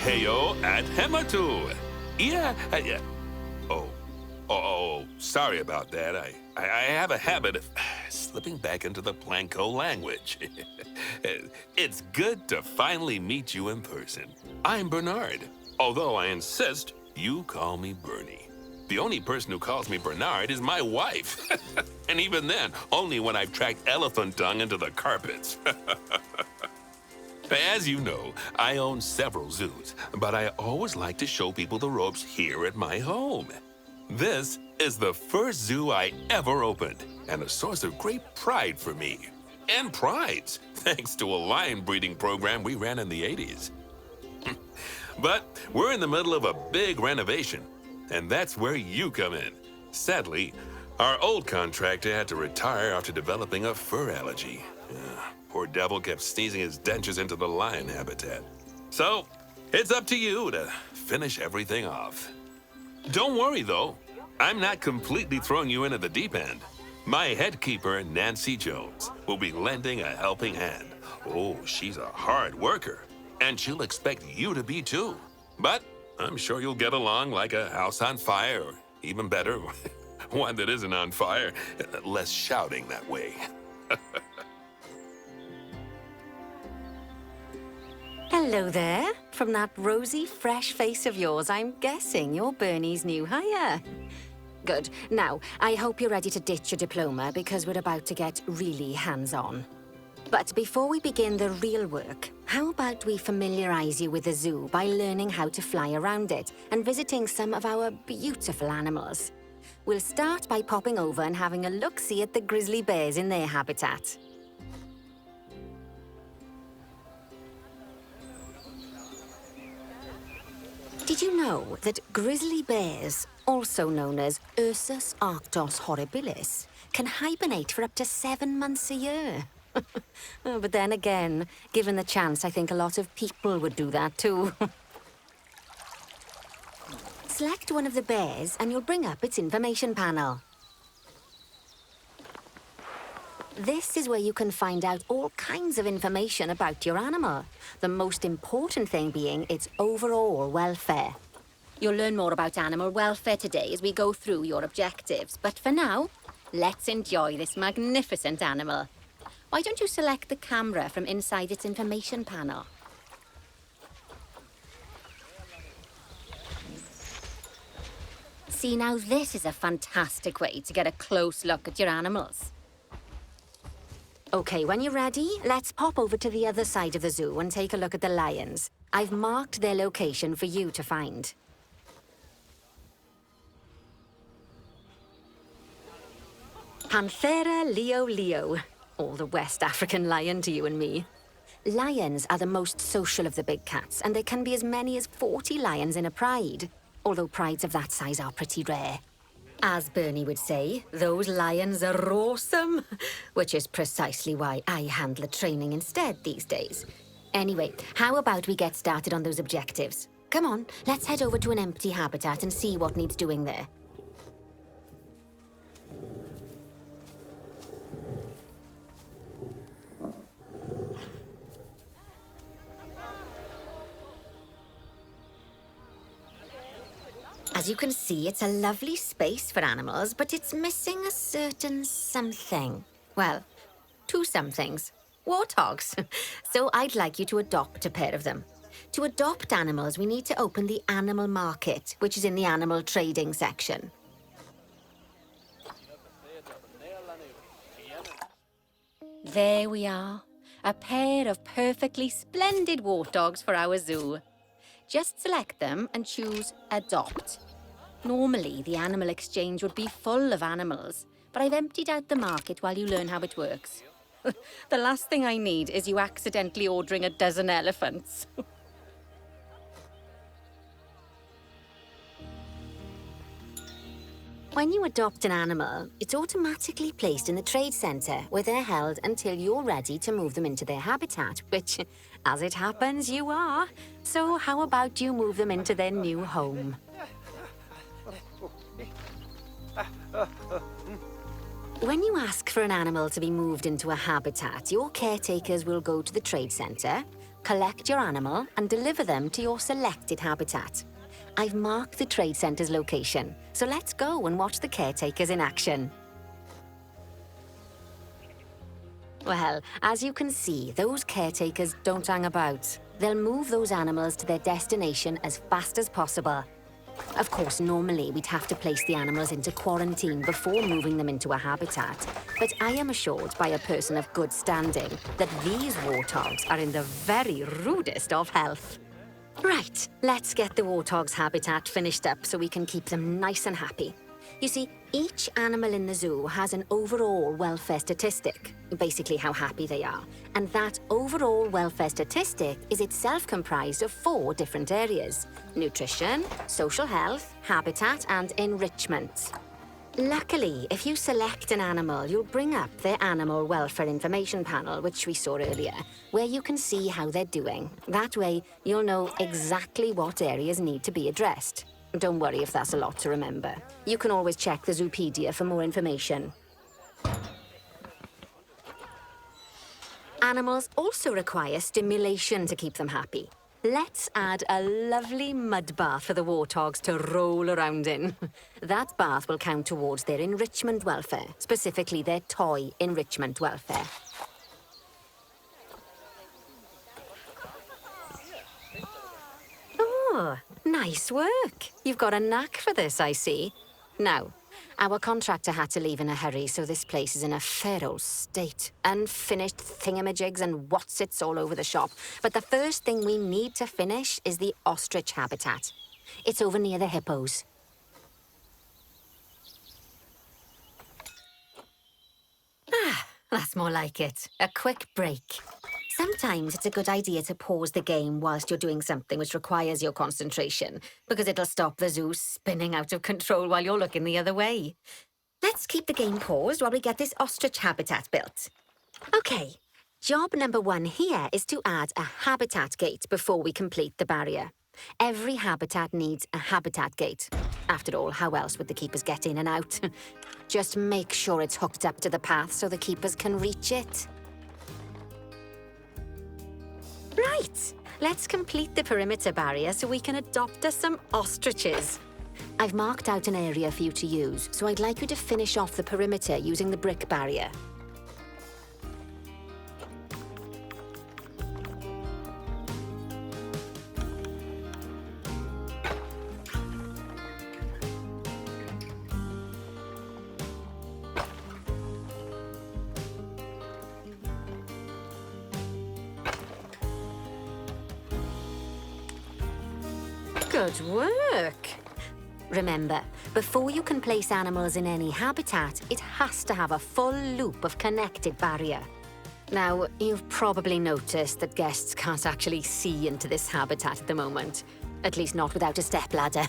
Heyo at Hematu. Yeah. Sorry about that. I have a habit of slipping back into the Planko language. It's good to finally meet you in person. I'm Bernard, although I insist you call me Bernie. The only person who calls me Bernard is my wife. And even then, only when I've tracked elephant dung into the carpets. As you know, I own several zoos, but I always like to show people the ropes here at my home. This is the first zoo I ever opened, and a source of great pride for me. And prides, thanks to a lion breeding program we ran in the 80s. But we're in the middle of a big renovation, and that's where you come in. Sadly, our old contractor had to retire after developing a fur allergy. Poor devil kept sneezing his dentures into the lion habitat. So, it's up to you to finish everything off. Don't worry, though. I'm not completely throwing you into the deep end. My head keeper, Nancy Jones, will be lending a helping hand. Oh, she's a hard worker, and she'll expect you to be too. But I'm sure you'll get along like a house on fire, or even better, one that isn't on fire. Less shouting that way. Hello there. From that rosy, fresh face of yours, I'm guessing you're Bernie's new hire. Good. Now, I hope you're ready to ditch your diploma because we're about to get really hands-on. But before we begin the real work, how about we familiarize you with the zoo by learning how to fly around it and visiting some of our beautiful animals? We'll start by popping over and having a look-see at the grizzly bears in their habitat. Did you know that grizzly bears, also known as Ursus arctos horribilis, can hibernate for up to 7 months a year? Oh, but then again, given the chance, I think a lot of people would do that too. Select one of the bears and you'll bring up its information panel. This is where you can find out all kinds of information about your animal. The most important thing being its overall welfare. You'll learn more about animal welfare today as we go through your objectives. But for now, let's enjoy this magnificent animal. Why don't you select the camera from inside its information panel? See, now this is a fantastic way to get a close look at your animals. Okay, when you're ready, let's pop over to the other side of the zoo and take a look at the lions. I've marked their location for you to find. Panthera leo, or the West African lion to you and me. Lions are the most social of the big cats, and there can be as many as 40 lions in a pride, although prides of that size are pretty rare. As Bernie would say, those lions are awesome, which is precisely why I handle the training instead these days. Anyway, how about we get started on those objectives? Come on, let's head over to an empty habitat and see what needs doing there. As you can see, it's a lovely space for animals, but it's missing a certain something. Well, 2 somethings. Warthogs. So I'd like you to adopt a pair of them. To adopt animals, we need to open the animal market, which is in the animal trading section. There we are. A pair of perfectly splendid warthogs for our zoo. Just select them and choose Adopt. Normally, the animal exchange would be full of animals, but I've emptied out the market while you learn how it works. The last thing I need is you accidentally ordering a dozen elephants. When you adopt an animal, it's automatically placed in the trade centre, where they're held until you're ready to move them into their habitat, which, as it happens, you are. So how about you move them into their new home? When you ask for an animal to be moved into a habitat, your caretakers will go to the trade centre, collect your animal and deliver them to your selected habitat. I've marked the trade centre's location, so let's go and watch the caretakers in action. Well, as you can see, those caretakers don't hang about. They'll move those animals to their destination as fast as possible. Of course, normally we'd have to place the animals into quarantine before moving them into a habitat, but I am assured by a person of good standing that these warthogs are in the very rudest of health. Right, let's get the warthog's habitat finished up so we can keep them nice and happy. You see, each animal in the zoo has an overall welfare statistic, basically how happy they are. And that overall welfare statistic is itself comprised of 4 different areas: nutrition, social health, habitat, and enrichment. Luckily, if you select an animal, you'll bring up their animal welfare information panel, which we saw earlier, where you can see how they're doing. That way, you'll know exactly what areas need to be addressed. Don't worry if that's a lot to remember. You can always check the Zoopedia for more information. Animals also require stimulation to keep them happy. Let's add a lovely mud bath for the warthogs to roll around in. That bath will count towards their enrichment welfare, specifically their toy enrichment welfare. Oh, nice work. You've got a knack for this, I see. Now, our contractor had to leave in a hurry, so this place is in a fair old state. Unfinished thingamajigs and whatsits all over the shop. But the first thing we need to finish is the ostrich habitat. It's over near the hippos. Ah, that's more like it. A quick break. Sometimes it's a good idea to pause the game whilst you're doing something which requires your concentration, because it'll stop the zoo spinning out of control while you're looking the other way. Let's keep the game paused while we get this ostrich habitat built. Okay, job number 1 here is to add a habitat gate before we complete the barrier. Every habitat needs a habitat gate. After all, how else would the keepers get in and out? Just make sure it's hooked up to the path so the keepers can reach it. Right, let's complete the perimeter barrier so we can adopt us some ostriches. I've marked out an area for you to use, so I'd like you to finish off the perimeter using the brick barrier. Good work! Remember, before you can place animals in any habitat, it has to have a full loop of connected barrier. Now, you've probably noticed that guests can't actually see into this habitat at the moment. At least not without a stepladder.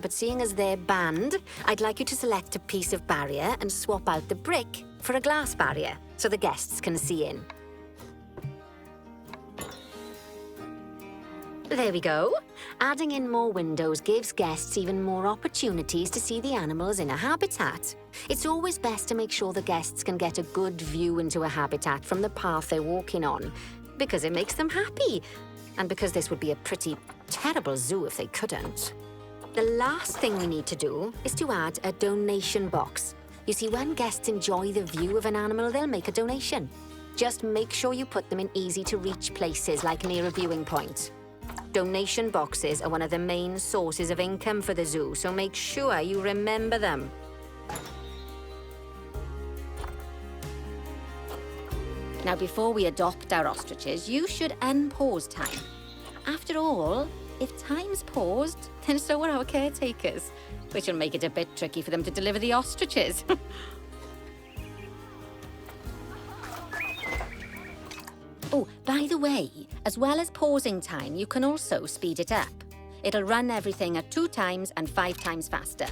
But seeing as they're banned, I'd like you to select a piece of barrier and swap out the brick for a glass barrier, so the guests can see in. There we go. Adding in more windows gives guests even more opportunities to see the animals in a habitat. It's always best to make sure the guests can get a good view into a habitat from the path they're walking on, because it makes them happy, and because this would be a pretty terrible zoo if they couldn't. The last thing we need to do is to add a donation box. You see, when guests enjoy the view of an animal, they'll make a donation. Just make sure you put them in easy-to-reach places like near a viewing point. Donation boxes are one of the main sources of income for the zoo, so make sure you remember them. Now, before we adopt our ostriches, you should unpause time. After all, if time's paused, then so are our caretakers, which will make it a bit tricky for them to deliver the ostriches. Oh, by the way, as well as pausing time, you can also speed it up. It'll run everything at 2 times and 5 times faster.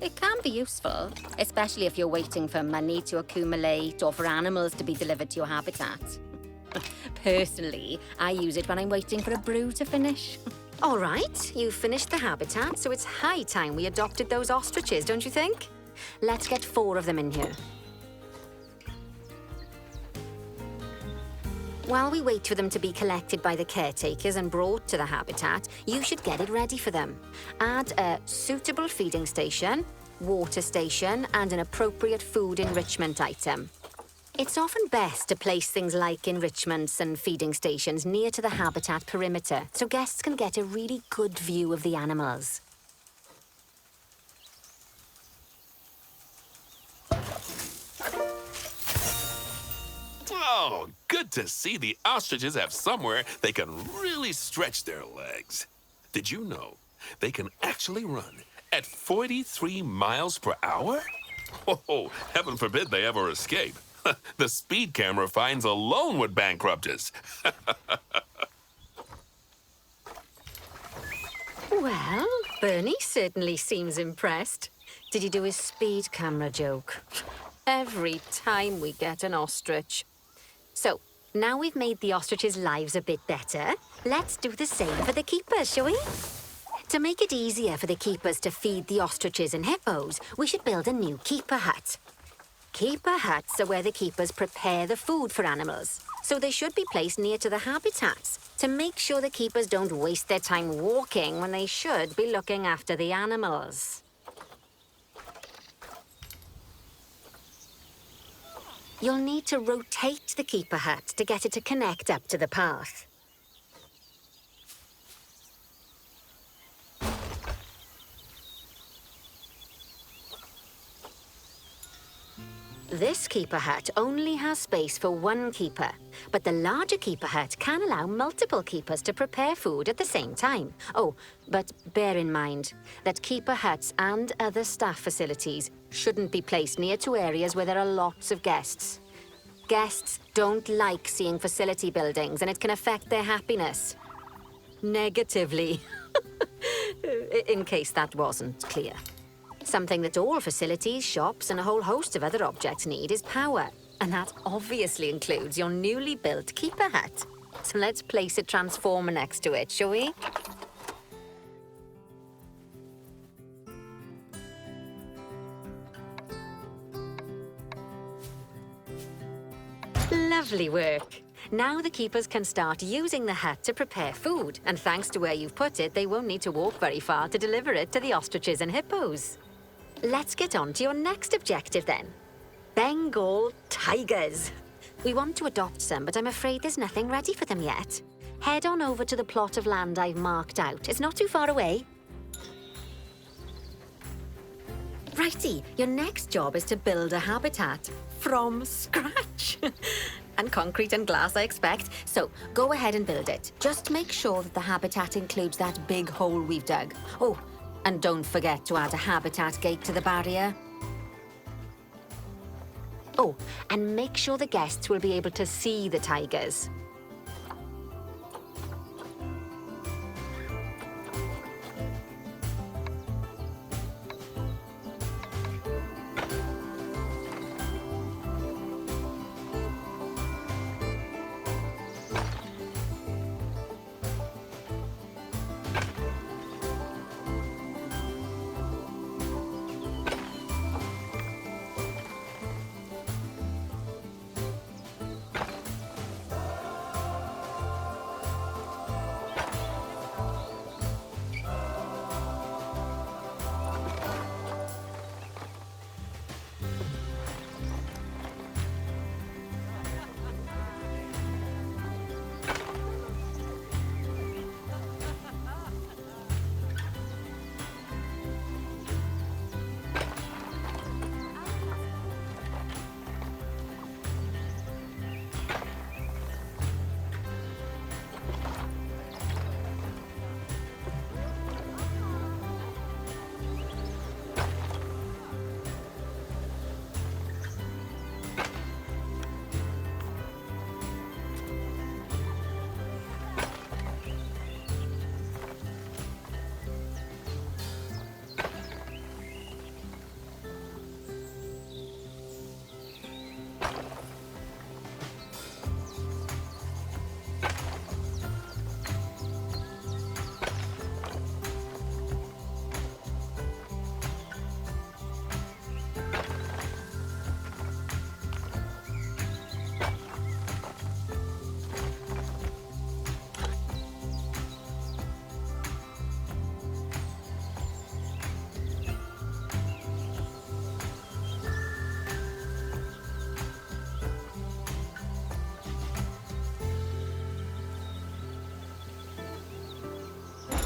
It can be useful, especially if you're waiting for money to accumulate or for animals to be delivered to your habitat. Personally, I use it when I'm waiting for a brew to finish. All right, you've finished the habitat, so it's high time we adopted those ostriches, don't you think? Let's get 4 of them in here. While we wait for them to be collected by the caretakers and brought to the habitat, you should get it ready for them. Add a suitable feeding station, water station, and an appropriate food enrichment item. It's often best to place things like enrichments and feeding stations near to the habitat perimeter so guests can get a really good view of the animals. Oh, good to see the ostriches have somewhere they can really stretch their legs. Did you know they can actually run at 43 miles per hour? Oh, heaven forbid they ever escape. The speed camera fines alone would bankrupt us. Well, Bernie certainly seems impressed. Did he do his speed camera joke? Every time we get an ostrich. So, now we've made the ostriches' lives a bit better, let's do the same for the keepers, shall we? To make it easier for the keepers to feed the ostriches and hippos, we should build a new keeper hut. Keeper huts are where the keepers prepare the food for animals, so they should be placed near to the habitats to make sure the keepers don't waste their time walking when they should be looking after the animals. You'll need to rotate the keeper hut to get it to connect up to the path. This keeper hut only has space for one keeper, but the larger keeper hut can allow multiple keepers to prepare food at the same time. Oh, but bear in mind that keeper huts and other staff facilities shouldn't be placed near to areas where there are lots of guests. Guests don't like seeing facility buildings, and it can affect their happiness. Negatively. In case that wasn't clear. Something that all facilities, shops, and a whole host of other objects need is power. And that obviously includes your newly built keeper hut. So let's place a transformer next to it, shall we? Lovely work. Now the keepers can start using the hut to prepare food. And thanks to where you've put it, they won't need to walk very far to deliver it to the ostriches and hippos. Let's get on to your next objective then. Bengal tigers. We want to adopt some, but I'm afraid there's nothing ready for them yet. Head on over to the plot of land I've marked out. It's not too far away. Righty, your next job is to build a habitat from scratch. And concrete and glass, I expect. So go ahead and build it. Just make sure that the habitat includes that big hole we've dug. Oh, and don't forget to add a habitat gate to the barrier. Oh, and make sure the guests will be able to see the tigers.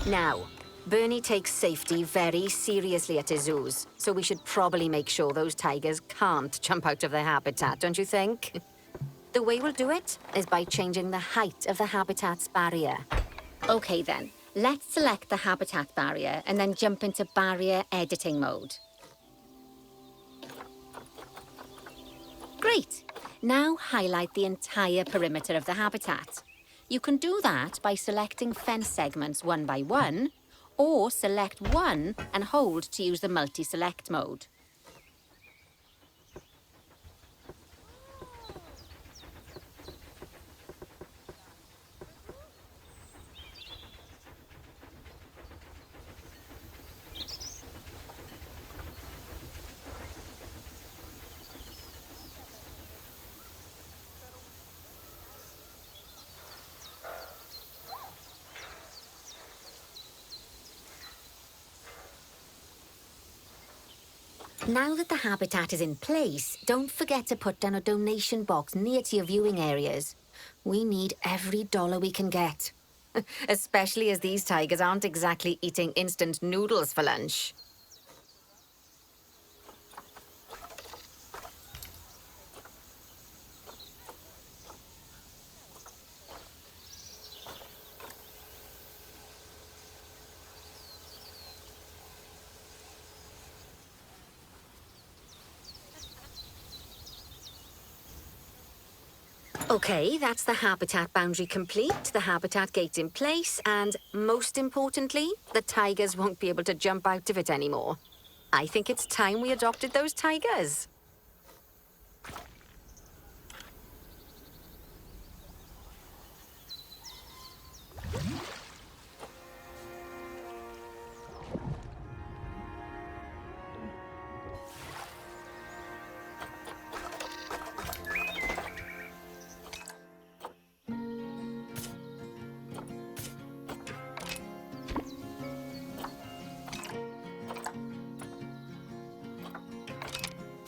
Now, Bernie takes safety very seriously at his zoos, so we should probably make sure those tigers can't jump out of their habitat, don't you think? The way we'll do it is by changing the height of the habitat's barrier. Okay then, let's select the habitat barrier and then jump into barrier editing mode. Great! Now highlight the entire perimeter of the habitat. You can do that by selecting fence segments one by one, or select one and hold to use the multi-select mode. Now that the habitat is in place, don't forget to put down a donation box near to your viewing areas. We need every dollar we can get. Especially as these tigers aren't exactly eating instant noodles for lunch. Okay, that's the habitat boundary complete, the habitat gate in place, and most importantly, the tigers won't be able to jump out of it anymore. I think it's time we adopted those tigers.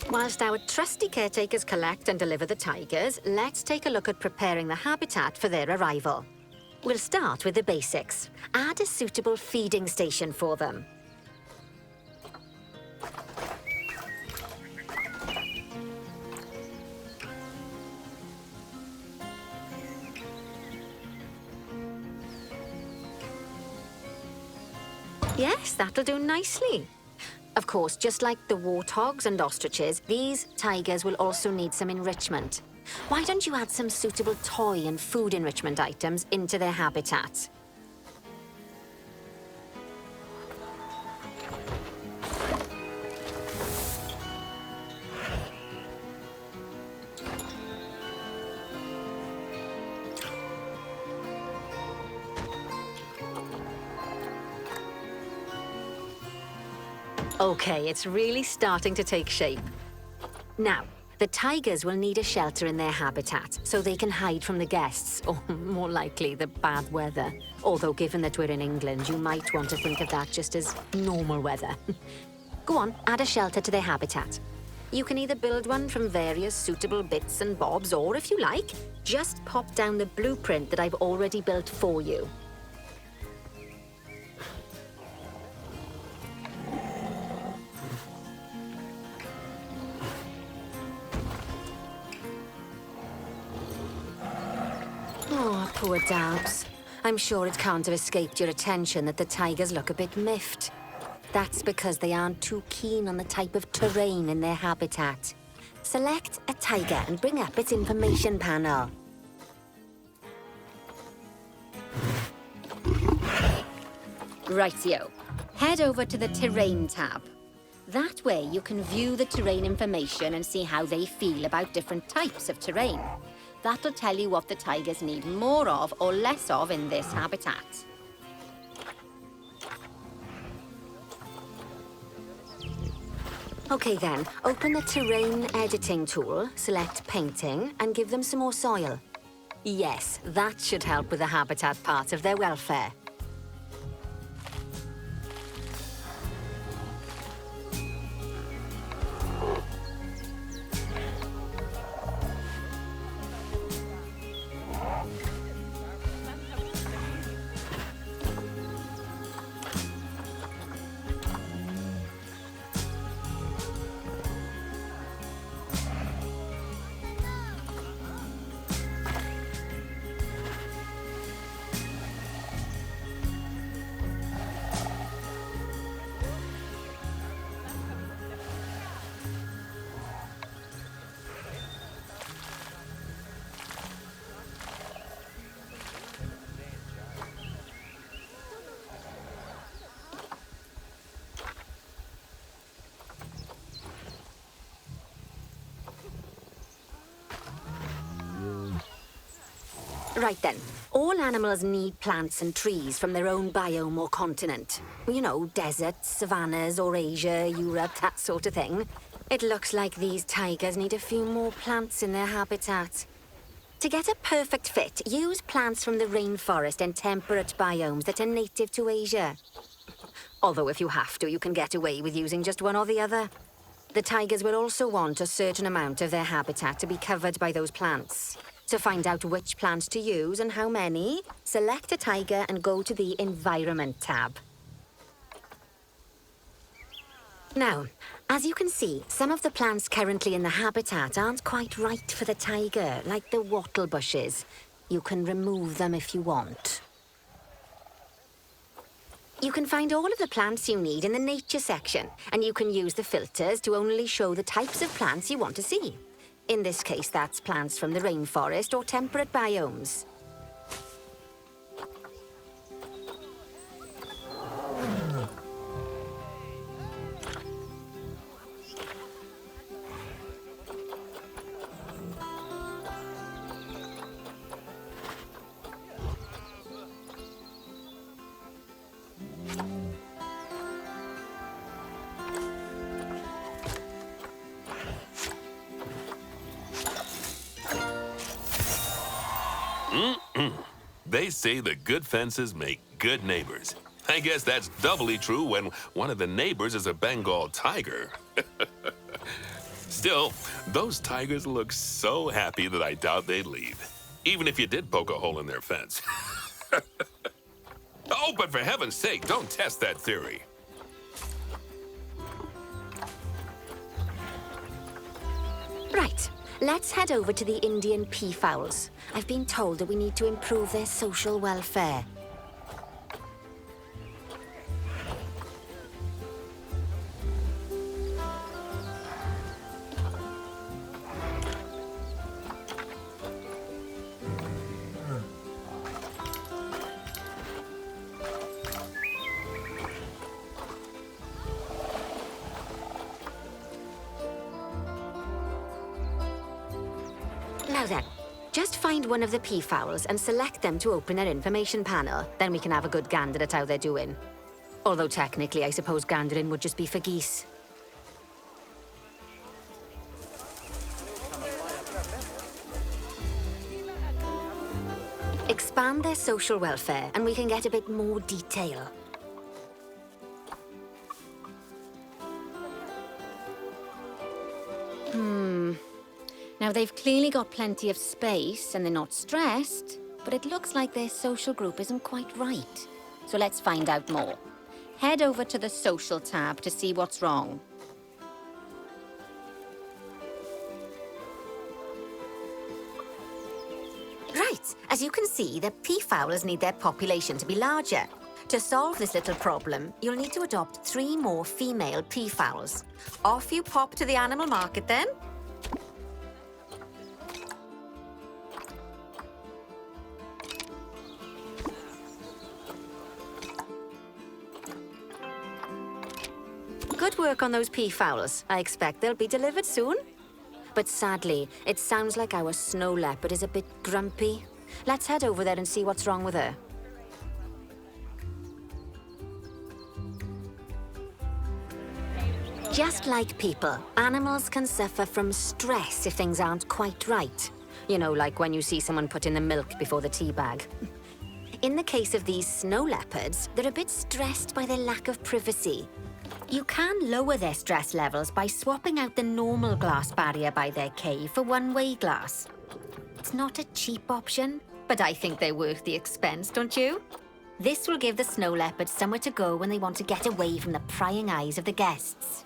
Whilst our trusty caretakers collect and deliver the tigers, let's take a look at preparing the habitat for their arrival. We'll start with the basics. Add a suitable feeding station for them. Yes, that'll do nicely. Of course, just like the warthogs and ostriches, these tigers will also need some enrichment. Why don't you add some suitable toy and food enrichment items into their habitat? Okay, it's really starting to take shape. Now, the tigers will need a shelter in their habitat so they can hide from the guests, or more likely, the bad weather. Although, given that we're in England, you might want to think of that just as normal weather. Go on, add a shelter to their habitat. You can either build one from various suitable bits and bobs, or if you like, just pop down the blueprint that I've already built for you. Oh, poor Dabs. I'm sure it can't have escaped your attention that the tigers look a bit miffed. That's because they aren't too keen on the type of terrain in their habitat. Select a tiger and bring up its information panel. Rightio. Head over to the Terrain tab. That way you can view the terrain information and see how they feel about different types of terrain. That'll tell you what the tigers need more of or less of in this habitat. Okay then, open the terrain editing tool, select painting, and give them some more soil. Yes, that should help with the habitat part of their welfare. Right then. All animals need plants and trees from their own biome or continent. You know, deserts, savannas, or Asia, Europe, that sort of thing. It looks like these tigers need a few more plants in their habitat. To get a perfect fit, use plants from the rainforest and temperate biomes that are native to Asia. Although if you have to, you can get away with using just one or the other. The tigers will also want a certain amount of their habitat to be covered by those plants. To find out which plants to use and how many, select a tiger and go to the Environment tab. Now, as you can see, some of the plants currently in the habitat aren't quite right for the tiger, like the wattle bushes. You can remove them if you want. You can find all of the plants you need in the nature section, and you can use the filters to only show the types of plants you want to see. In this case, that's plants from the rainforest or temperate biomes. They say the good fences make good neighbors. I guess that's doubly true when one of the neighbors is a Bengal tiger. Still, those tigers look so happy that I doubt they'd leave, even if you did poke a hole in their fence. Oh, but for heaven's sake, don't test that theory. Right, let's head over to the Indian peafowls. I've been told that we need to improve their social welfare. Now then, just find one of the peafowls and select them to open their information panel. Then we can have a good gander at how they're doing. Although technically, I suppose gandering would just be for geese. Expand their social welfare, and we can get a bit more detail. Now, they've clearly got plenty of space and they're not stressed, but it looks like their social group isn't quite right. So let's find out more. Head over to the Social tab to see what's wrong. Right, as you can see, the peafowls need their population to be larger. To solve this little problem, you'll need to adopt 3 more female peafowls. Off you pop to the animal market then. Good work on those peafowls. I expect they'll be delivered soon. But sadly, it sounds like our snow leopard is a bit grumpy. Let's head over there and see what's wrong with her. Just like people, animals can suffer from stress if things aren't quite right. You know, like when you see someone put in the milk before the tea bag. In the case of these snow leopards, they're a bit stressed by their lack of privacy. You can lower their stress levels by swapping out the normal glass barrier by their cave for one-way glass. It's not a cheap option, but I think they're worth the expense, don't you? This will give the snow leopards somewhere to go when they want to get away from the prying eyes of the guests.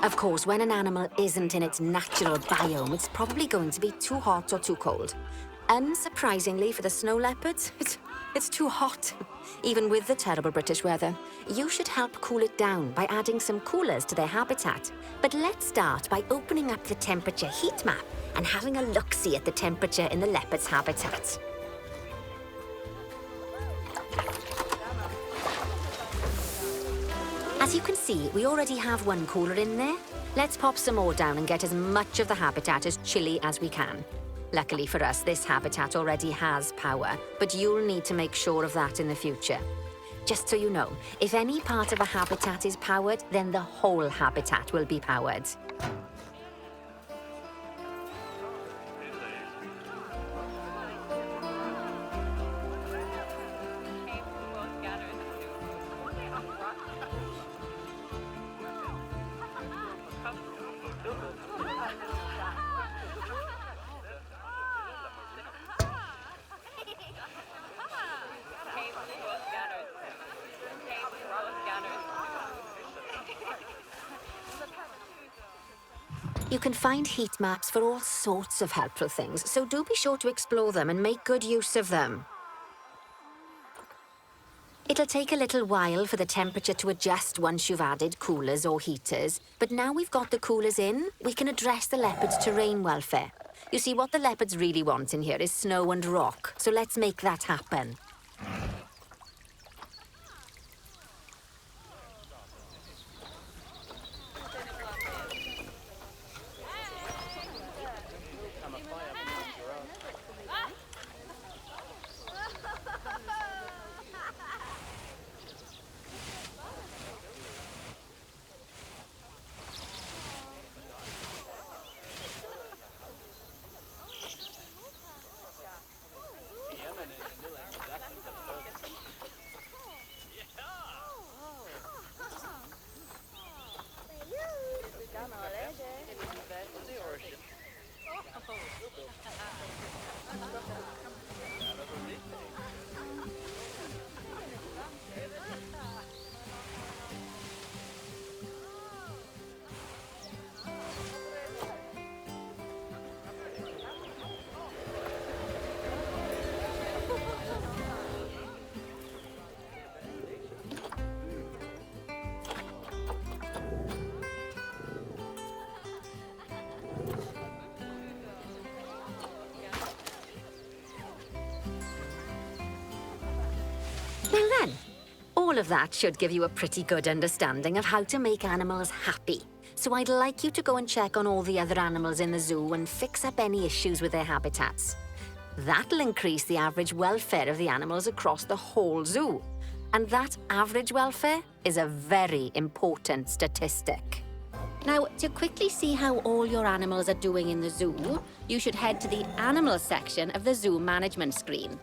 Of course, when an animal isn't in its natural biome, it's probably going to be too hot or too cold. Unsurprisingly for the snow leopards, it's too hot. Even with the terrible British weather. You should help cool it down by adding some coolers to their habitat. But let's start by opening up the temperature heat map and having a look-see at the temperature in the leopard's habitat. As you can see, we already have one cooler in there. Let's pop some more down and get as much of the habitat as chilly as we can. Luckily for us, this habitat already has power, but you'll need to make sure of that in the future. Just so you know, if any part of a habitat is powered, then the whole habitat will be powered. You can find heat maps for all sorts of helpful things, so do be sure to explore them and make good use of them. It'll take a little while for the temperature to adjust once you've added coolers or heaters, but now we've got the coolers in, we can address the leopards' terrain welfare. You see, what the leopards really want in here is snow and rock, so let's make that happen. Now then, all of that should give you a pretty good understanding of how to make animals happy. So I'd like you to go and check on all the other animals in the zoo and fix up any issues with their habitats. That'll increase the average welfare of the animals across the whole zoo. And that average welfare is a very important statistic. Now, to quickly see how all your animals are doing in the zoo, you should head to the animal section of the zoo management screen.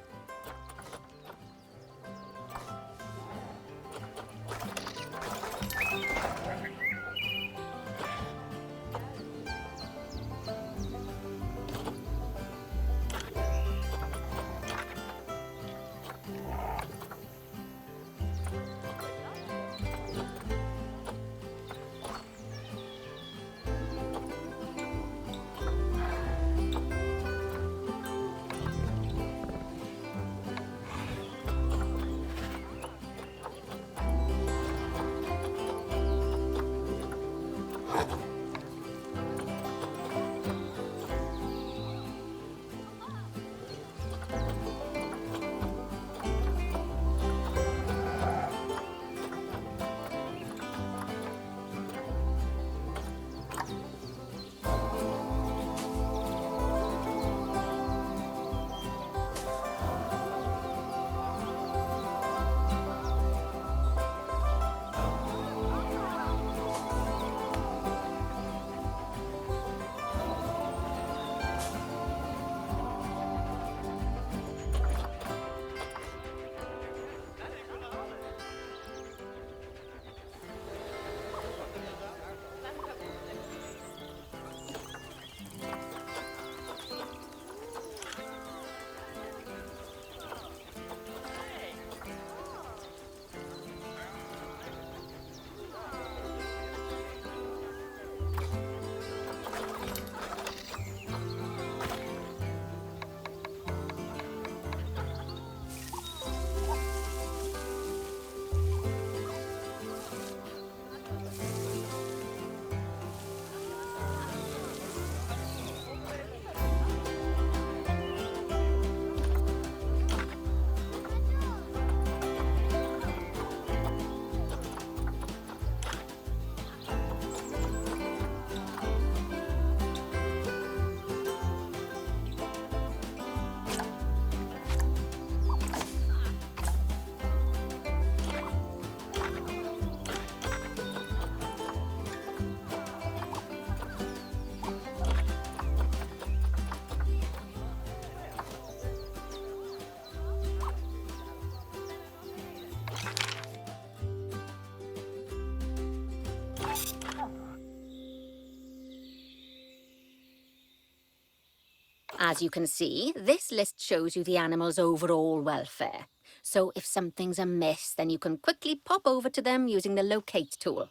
As you can see, this list shows you the animal's overall welfare. So if something's amiss, then you can quickly pop over to them using the locate tool.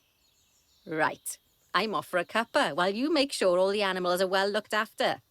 Right, I'm off for a cuppa while you make sure all the animals are well looked after.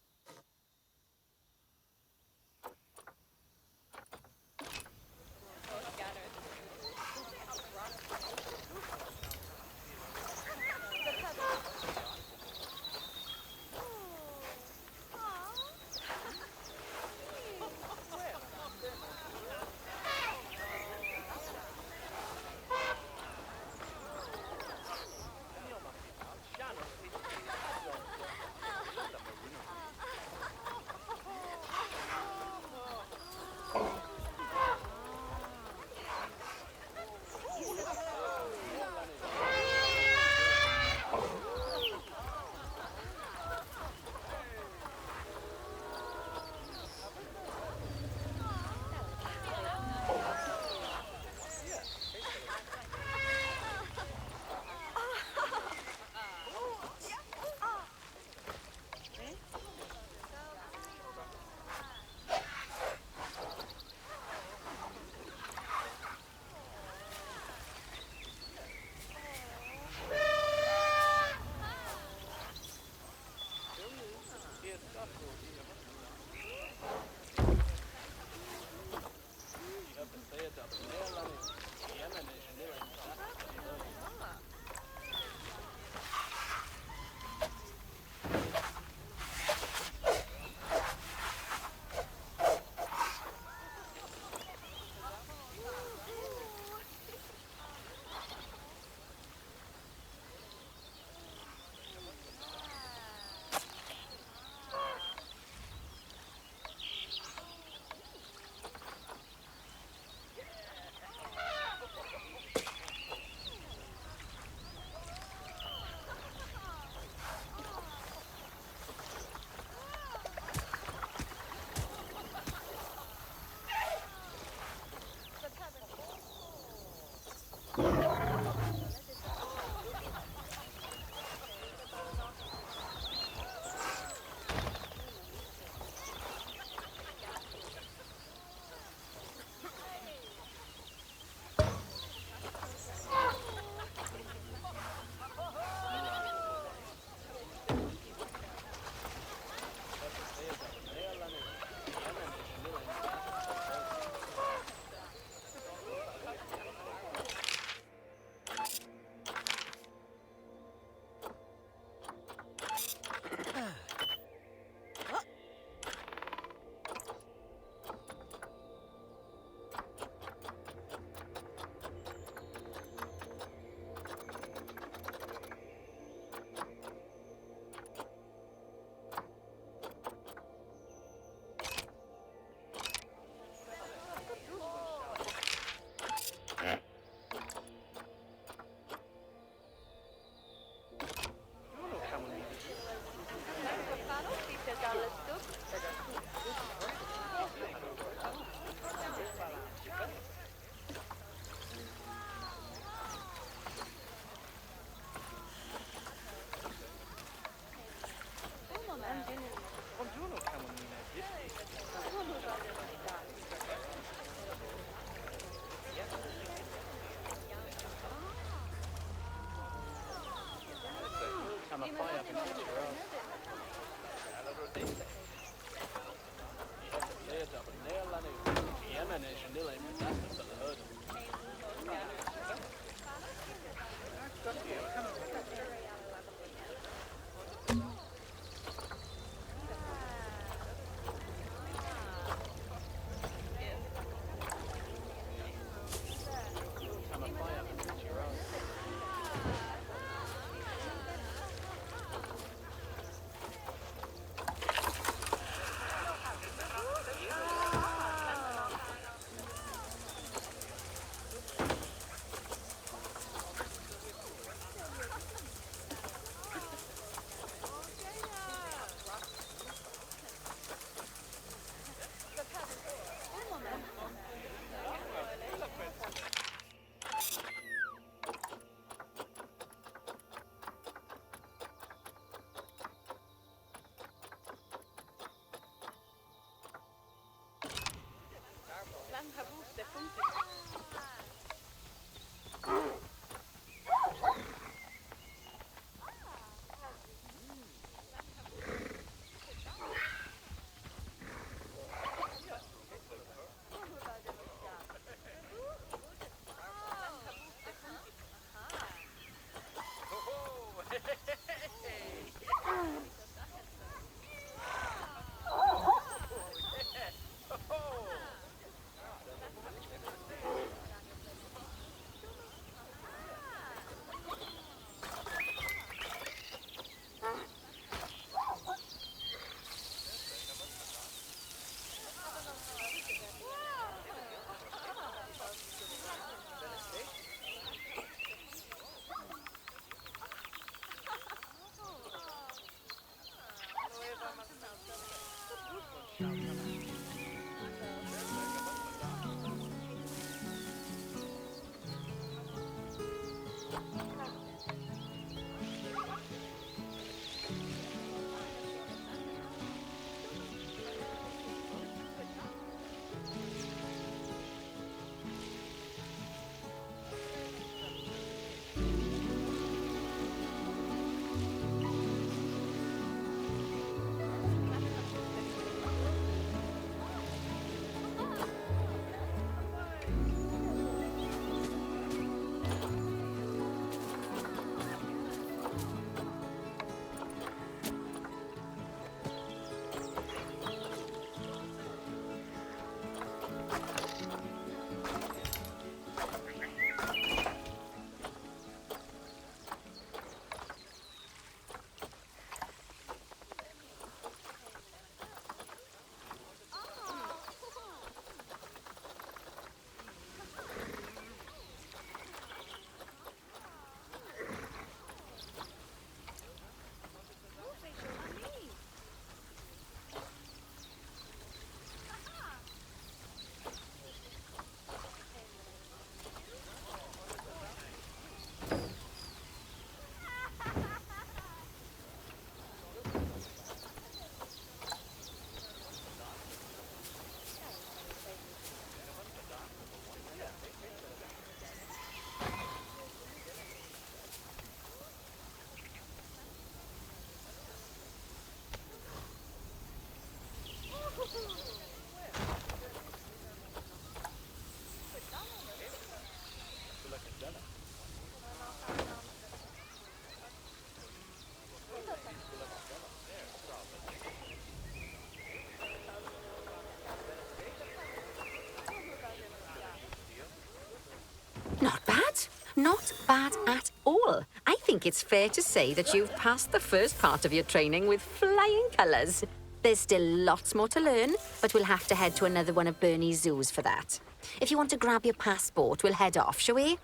not bad at all. I think it's fair to say that you've passed the first part of your training with flying colours. There's still lots more to learn, but we'll have to head to another one of Bernie's zoos for that. If you want to grab your passport, we'll head off, shall we?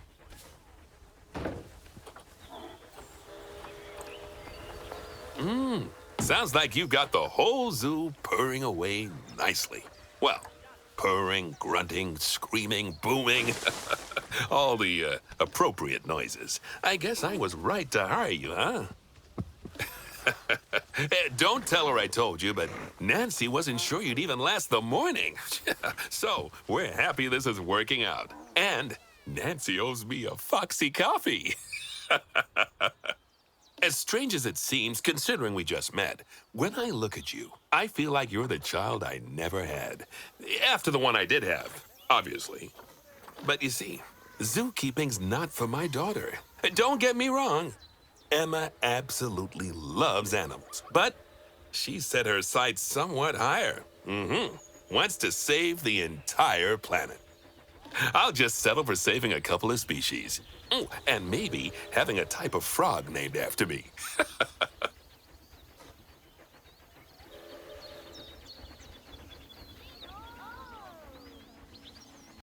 Sounds like you've got the whole zoo purring away nicely. Well, purring, grunting, screaming, booming. All the appropriate noises. I guess I was right to hire you, huh? Don't tell her I told you, but Nancy wasn't sure you'd even last the morning. So, we're happy this is working out. And Nancy owes me a Foxy coffee. As strange as it seems, considering we just met, when I look at you, I feel like you're the child I never had. After the one I did have, obviously. But you see, zookeeping's not for my daughter. Don't get me wrong. Emma absolutely loves animals, but she set her sights somewhat higher. Wants to save the entire planet. I'll just settle for saving a couple of species. And maybe having a type of frog named after me.